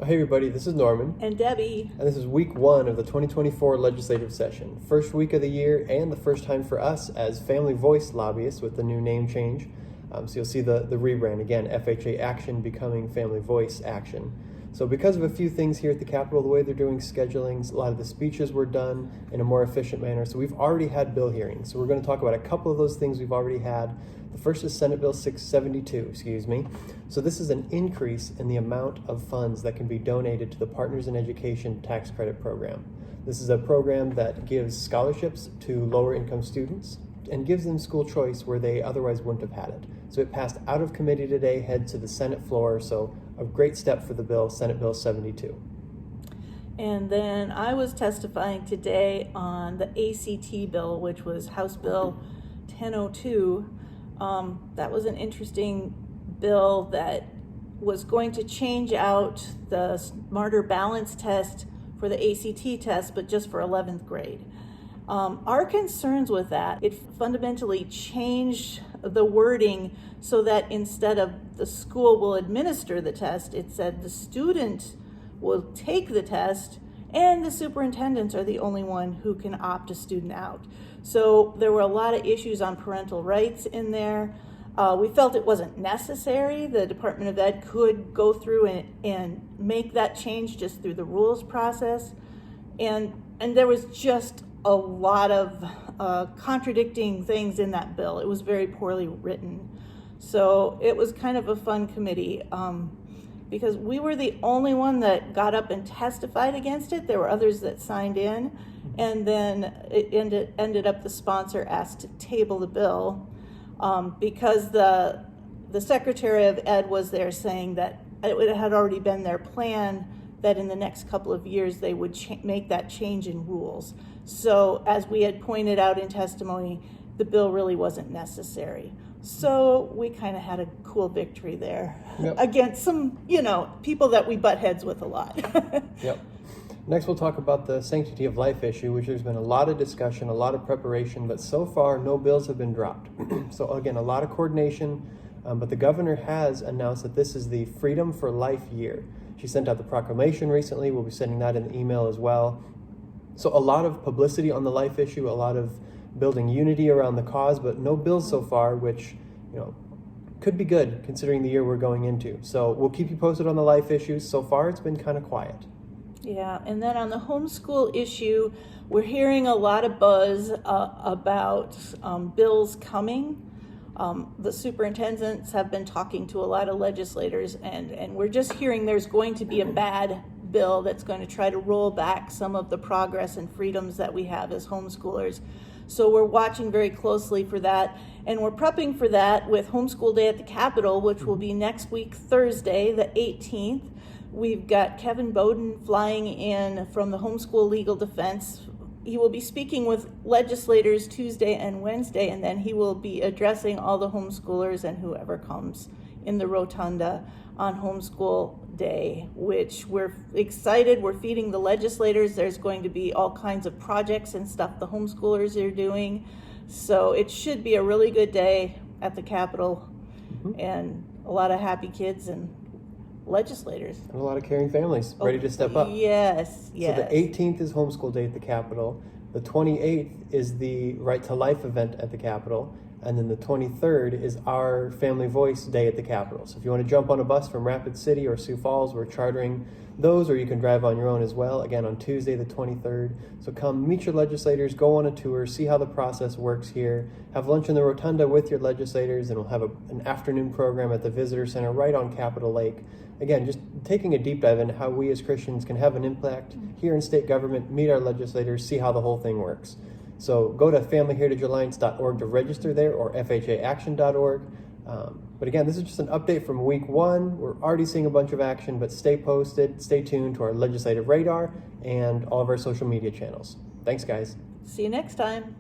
Hey everybody, this is Norman. And Debbie. And this is week 1 of the 2024 legislative session. First week of the year and the first time for us as Family Voice lobbyists with the new name change. So you'll see the rebrand again, FHA Action becoming Family Voice Action. So because of a few things here at the Capitol, the way they're doing schedulings, a lot of the speeches were done in a more efficient manner. So we've already had bill hearings. So we're going to talk about a couple of those things we've already had. The first is Senate Bill 672, So this is an increase in the amount of funds that can be donated to the Partners in Education Tax Credit Program. This is a program that gives scholarships to lower income students and gives them school choice where they otherwise wouldn't have had it. So it passed out of committee today, head to the Senate floor. So a great step for the bill, Senate Bill 72. And then I was testifying today on the ACT bill, which was House Bill 1002. That was an interesting bill that was going to change out the Smarter Balance test for the ACT test, but just for 11th grade. Our concerns with that, it fundamentally changed the wording so that instead of the school will administer the test, it said the student will take the test and the superintendents are the only one who can opt a student out. So there were a lot of issues on parental rights in there. We felt it wasn't necessary. The Department of Ed could go through and make that change just through the rules process. And there was just a lot of contradicting things in that bill. It was very poorly written. So it was kind of a fun committee because we were the only one that got up and testified against it. There were others that signed in, and then it ended up the sponsor asked to table the bill because the Secretary of Ed was there saying that it had already been their plan that in the next couple of years they would make that change in rules. So as we had pointed out in testimony, the bill really wasn't necessary. So we kind of had a cool victory there against some, people that we butt heads with a lot. Yep. Next, we'll talk about the sanctity of life issue, which there's been a lot of discussion, a lot of preparation, but so far no bills have been dropped. So again, a lot of coordination, but the governor has announced that this is the Freedom for Life year. She sent out the proclamation recently. We'll be sending that in the email as well. So a lot of publicity on the life issue, a lot of building unity around the cause, but no bills so far, which, could be good considering the year we're going into. So we'll keep you posted on the life issues. So far, it's been kind of quiet. Yeah, and then on the homeschool issue, we're hearing a lot of buzz about bills coming. The superintendents have been talking to a lot of legislators, and we're just hearing there's going to be a bad bill that's going to try to roll back some of the progress and freedoms that we have as homeschoolers. So we're watching very closely for that, and we're prepping for that with Homeschool Day at the Capitol, which will be next week, Thursday, the 18th. We've got Kevin Bowden flying in from the Homeschool Legal Defense. He will be speaking with legislators Tuesday and Wednesday, and then he will be addressing all the homeschoolers and whoever comes in the rotunda on Homeschool Day, which we're excited. We're feeding the legislators. There's going to be all kinds of projects and stuff the homeschoolers are doing. So it should be a really good day at the Capitol, and a lot of happy kids and legislators. And a lot of caring families ready to step up. Yes. So the 18th is Homeschool Day at the Capitol. The 28th is the Right to Life event at the Capitol. And then the 23rd is our Family Voice Day at the Capitol. So if you want to jump on a bus from Rapid City or Sioux Falls, we're chartering those, or you can drive on your own as well, again on Tuesday the 23rd. So come meet your legislators, go on a tour, see how the process works here, have lunch in the rotunda with your legislators, and we'll have an afternoon program at the Visitor Center right on Capitol Lake. Again, just taking a deep dive into how we as Christians can have an impact here in state government, meet our legislators, see how the whole thing works. So go to familyheritagealliance.org to register there, or fhaaction.org. But again, this is just an update from week 1. We're already seeing a bunch of action, but stay posted, stay tuned to our legislative radar and all of our social media channels. Thanks, guys. See you next time.